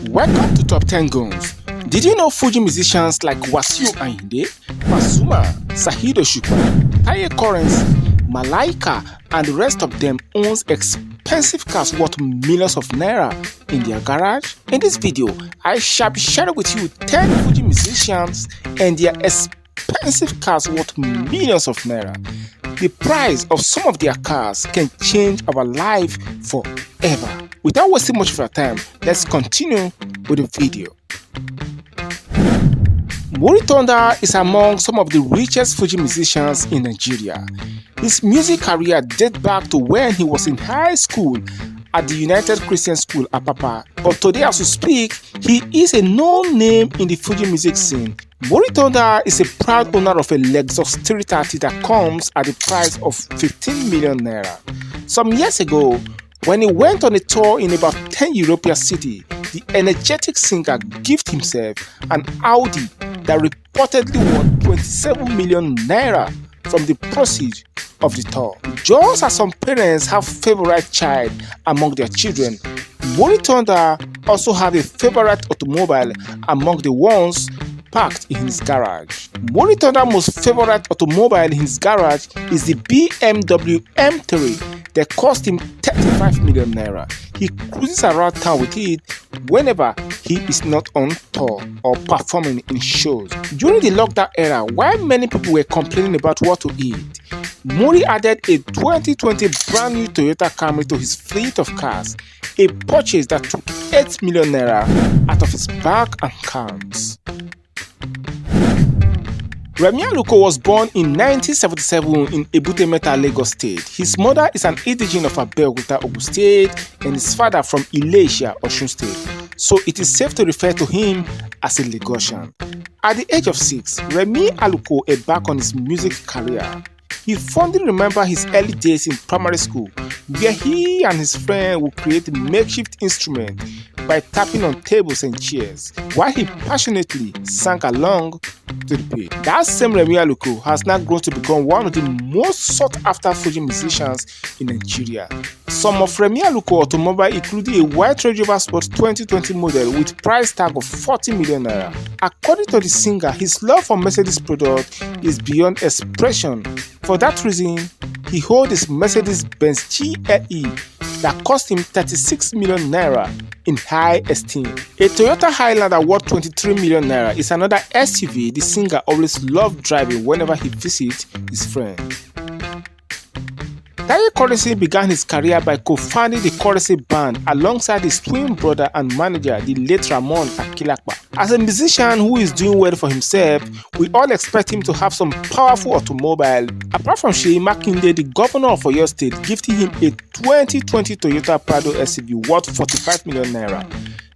Welcome to Top 10 Guns. Did you know Fuji musicians like Wasiu Ayinde, Pasuma, Saheed Osupa, Taye Currency, Malaika, and the rest of them owns expensive cars worth millions of naira in their garage? In this video, I shall be sharing with you 10 Fuji musicians and their expensive cars worth millions of naira. The price of some of their cars can change our life forever. Without wasting much of our time, let's continue with the video. Muri is among some of the richest Fuji musicians in Nigeria. His music career dates back to when he was in high school at the United Christian School, Apapa. But today, as we speak, he is a known name in the Fuji music scene. Muri is a proud owner of a Lexus 330 that comes at the price of 15 million naira. Some years ago, when he went on a tour in about 10 European cities, the energetic singer gifted himself an Audi that reportedly won 27 million naira from the proceeds of the tour. Just as some parents have a favorite child among their children, Muri also have a favorite automobile among the ones parked in his garage. Muri most favorite automobile in his garage is the BMW M3 that cost him 35 million naira. He cruises around town with it whenever he is not on tour or performing in shows. During the lockdown era, while many people were complaining about what to eat, Muri added a 2020 brand new Toyota Camry to his fleet of cars, a purchase that took 8 million naira out of his bank accounts. Remi was born in 1977 in Ebute Meta, Lagos State. His mother is an indigene of Abeokuta, Ogun State, and his father from Ilesha, Osun State. So it is safe to refer to him as a Lagosian. At the age of 6, Remi embarked on his music career. He fondly remembers his early days in primary school, where he and his friend would create makeshift instruments by tapping on tables and chairs, while he passionately sang along to the beat. That same Remi has now grown to become one of the most sought-after Fuji musicians in Nigeria. Some of Remi automobiles include a white Range Rover Sport 2020 model with price tag of 40 million naira. According to the singer, his love for Mercedes product is beyond expression. For that reason, he holds his Mercedes-Benz GLE that cost him 36 million naira in high esteem. A Toyota Highlander worth 23 million naira is another SUV the singer always loved driving whenever he visits his friends. Taye Currency began his career by co-founding the Currency Band alongside his twin brother and manager, the late Ramon Akilakpa. As a musician who is doing well for himself, we all expect him to have some powerful automobile. Apart from Sheyi Makinde, the governor of Oyo State gifted him a 2020 Toyota Prado SUV worth 45 million naira.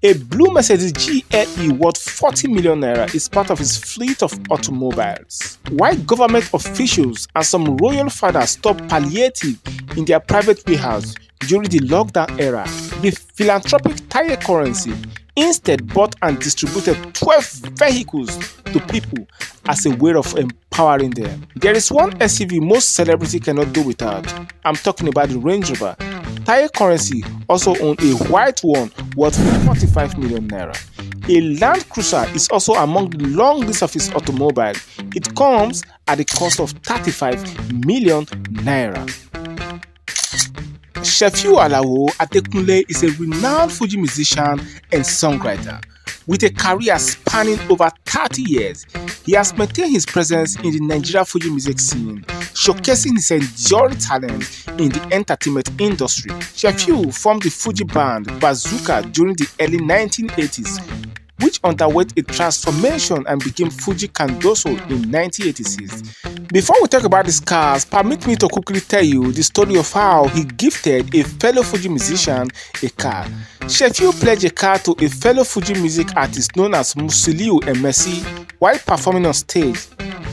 A blue Mercedes GLE worth 40 million naira is part of his fleet of automobiles. While government officials and some royal fathers stopped palliative in their private warehouse during the lockdown era, the philanthropic Taye Currency instead bought and distributed 12 vehicles to people as a way of empowering them. There is one SUV most celebrities cannot do without. I'm talking about the Range Rover. Taye Currency also owns a white one worth 45 million naira. A Land Cruiser is also among the long list of his automobile. It comes at the cost of 35 million naira. Shefiu Alawo Adekunle is a renowned Fuji musician and songwriter. With a career spanning over 30 years, he has maintained his presence in the Nigeria Fuji music scene, showcasing his enduring talent in the entertainment industry. Shefiu formed the Fuji band Bazooka during the early 1980s, which underwent a transformation and became Fuji Candoso in 1986. Before we talk about his cars, permit me to quickly tell you the story of how he gifted a fellow Fuji musician a car. Shefiu pledged a car to a fellow Fuji music artist known as Musiliu Emesi while performing on stage.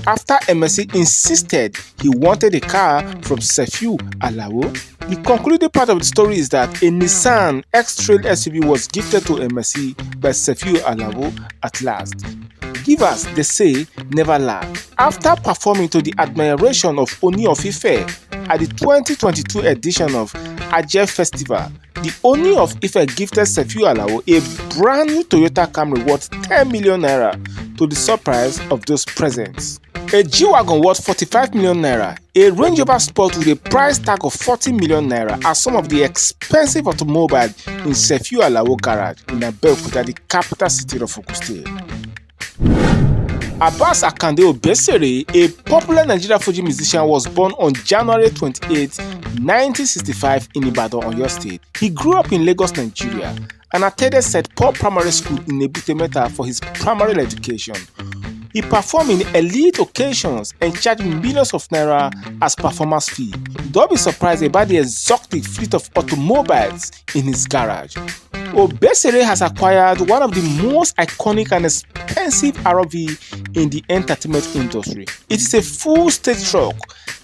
After Emesi insisted he wanted a car from Shefiu Alawo, the concluding part of the story is that a Nissan X-Trail SUV was gifted to Emesi by Shefiu Alawo at last. Givers, they say, never laugh. After performing to the admiration of Oni of Ife at the 2022 edition of Ajeh Festival, The Oni of Ife gifted Sefiu Alao a brand new Toyota Camry worth 10 million naira to the surprise of those present. A G-Wagon worth 45 million naira, a Range Rover Sport with a price tag of 40 million naira are some of the expensive automobiles in Sefiu Alao garage in Abeokuta, the capital city of Ogun State. Abbas Akande Obesere, a popular Nigerian FUJI musician, was born on January 28, 1965 in Ibadan, Oyo State. He grew up in Lagos, Nigeria, and attended St. Paul Primary School in Ebute Metta for his primary education. He performed in elite occasions and charged millions of naira as performance fee. Don't be surprised about the exotic fleet of automobiles in his garage. Obesere has acquired one of the most iconic and expensive RV in the entertainment industry. It is a full stage truck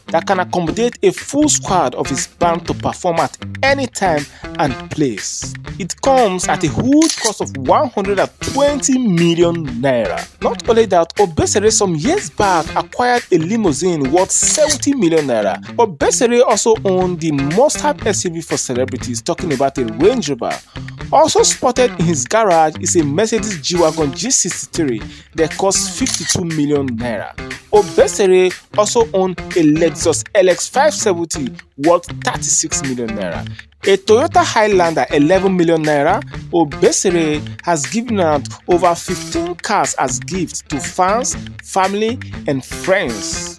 that can accommodate a full squad of his band to perform at any time and place. It comes at a huge cost of 120 million naira. Not only that, Obesere some years back acquired a limousine worth 70 million naira. Obesere also owned the must-have SUV for celebrities, talking about a Range Rover. Also spotted in his garage is a Mercedes G-Wagon G63 that costs 52 million naira. Obesere also owned a Lexus LX 570 worth 36 million naira. A Toyota Highlander 11 million naira. Obesere has given out over 15 cars as gifts to fans, family, and friends.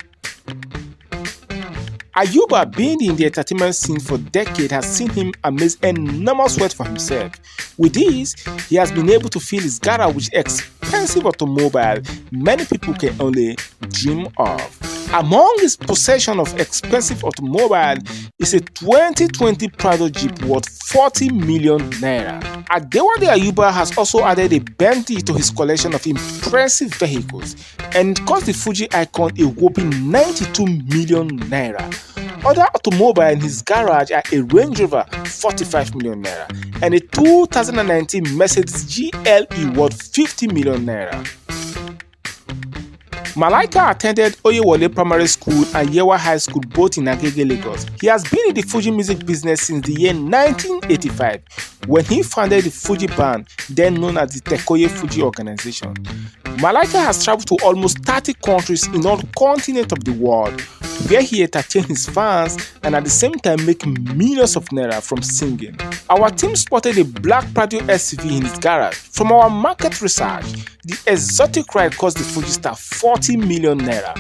Ayuba, being in the entertainment scene for decades, has seen him amass enormous wealth for himself. With this, he has been able to fill his garage with expensive automobile many people can only dream of. Among his possession of expensive automobile is a 2020 Prado Jeep worth 40 million naira. Adewale Ayuba has also added a Bentley to his collection of impressive vehicles and cost the Fuji icon a whopping 92 million naira. Other automobiles in his garage are a Range Rover 45 million naira and a 2019 Mercedes GLE worth 50 million naira. Malaika attended Oyewole Primary School and Yewa High School both in Agege, Lagos. He has been in the Fuji music business since the year 1985 when he founded the Fuji band, then known as the Tekoye Fuji organization. Malaika has traveled to almost 30 countries in all continents of the world, where he entertained his fans and at the same time making millions of naira from singing. Our team spotted a black Prado SUV in his garage. From our market research, the exotic ride cost the Fuji star 40 million naira.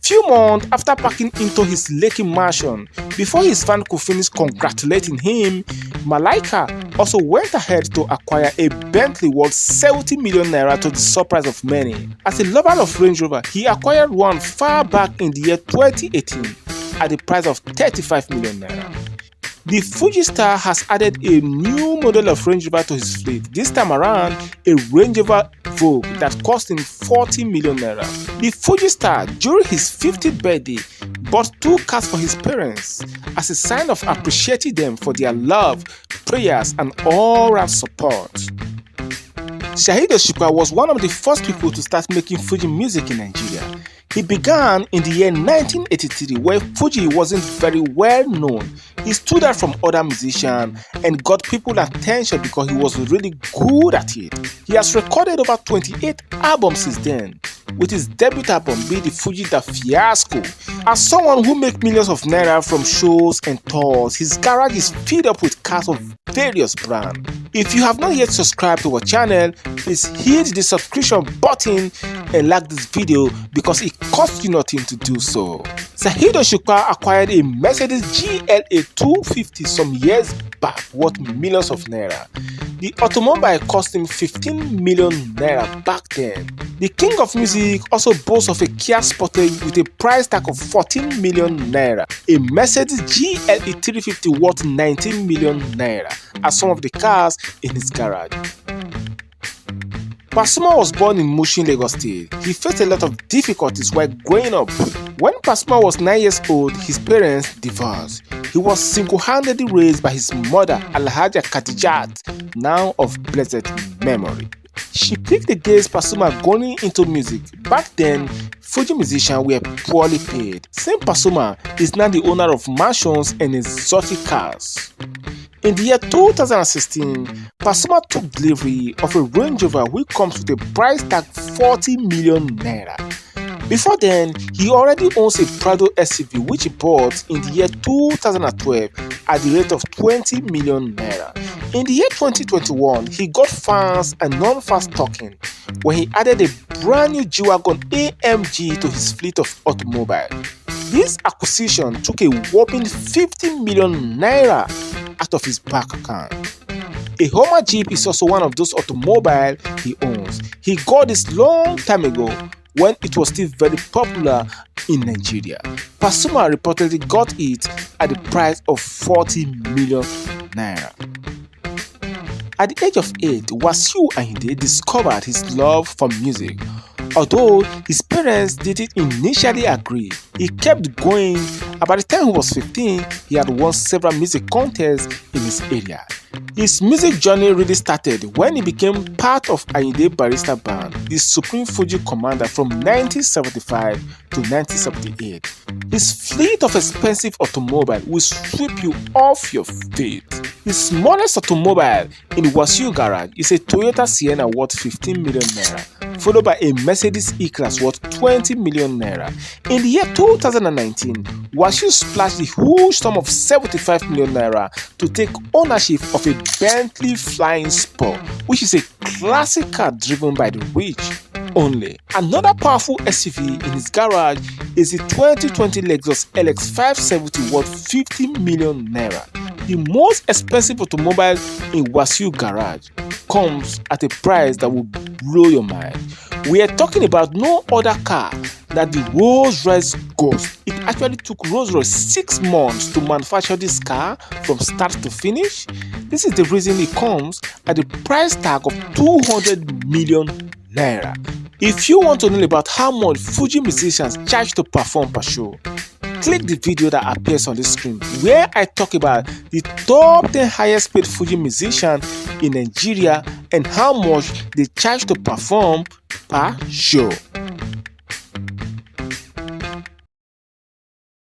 Few months after parking into his Lekki mansion, before his fan could finish congratulating him, Malaika also went ahead to acquire a Bentley worth 70 million naira to the surprise of many. As a lover of Range Rover, he acquired one far back in the year 2018 at the price of 35 million naira. The Fuji star has added a new model of Range Rover to his fleet, this time around a Range Rover Vogue that cost him 40 million naira. The Fuji star, during his 50th birthday, bought 2 cars for his parents as a sign of appreciating them for their love, prayers, and all-round support. Saheed Osupa was one of the first people to start making Fuji music in Nigeria. He began in the year 1983 where Fuji wasn't very well known. He stood out from other musicians and got people's attention because he was really good at it. He has recorded over 28 albums since then, with his debut album being the Fuji Da Fiasco. As someone who makes millions of naira from shows and tours, his garage is filled up with cars of various brands. If you have not yet subscribed to our channel, please hit the subscription button and like this video because it costs you nothing to do so. Saheed Osupa acquired a Mercedes GLA 250 some years back worth millions of naira. The automobile cost him 15 million naira back then. The king of music also boasts of a Kia Sportage with a price tag of 14 million naira, a Mercedes GLE 350 worth 19 million naira, as some of the cars in his garage. Pasuma was born in Mushin, Lagos State. He faced a lot of difficulties while growing up. When Pasuma was 9 years old, his parents divorced. He was single-handedly raised by his mother, Alhaja Khadijat, now of blessed memory. She picked against Pasuma going into music. Back then, Fuji musicians were poorly paid. Same Pasuma is now the owner of mansions and exotic cars. In the year 2016, Pasuma took delivery of a Range Rover which comes with a price tag 40 million naira. Before then, he already owns a Prado SUV which he bought in the year 2012 at the rate of 20 million naira. In the year 2021, he got fans and non-fast talking when he added a brand new G-Wagon AMG to his fleet of automobile. This acquisition took a whopping 50 million naira out of his bank account. A Hummer Jeep is also one of those automobiles he owns. He got this long time ago when it was still very popular in Nigeria. Pasuma reportedly got it at the price of 40 million naira. At the age of 8, Wasiu Ayinde discovered his love for music. Although his parents didn't initially agree, he kept going. About the time he was 15, he had won several music contests in his area. His music journey really started when he became part of Ayinde Barrister Band, the Supreme Fuji Commander from 1975 to 1978. His fleet of expensive automobiles will sweep you off your feet. His smallest automobile in the Wasiu garage is a Toyota Sienna worth 15 million naira, followed by a Mercedes E-Class worth 20 million naira. In the year 2019, Wasiu splashed the huge sum of 75 million naira to take ownership of a Bentley Flying Spur, which is a classic car driven by the rich only. Another powerful SUV in his garage is the 2020 Lexus LX 570 worth 50 million naira. The most expensive automobile in Wasiu garage comes at a price that will blow your mind. We are talking about no other car than the Rolls-Royce Ghost. It actually took Rolls-Royce 6 months to manufacture this car from start to finish. This is the reason it comes at the price tag of 200 million naira. If you want to know about how much Fuji musicians charge to perform per show, click the video that appears on the screen where I talk about the top 10 highest paid Fuji musicians in Nigeria and how much they charge to perform per show.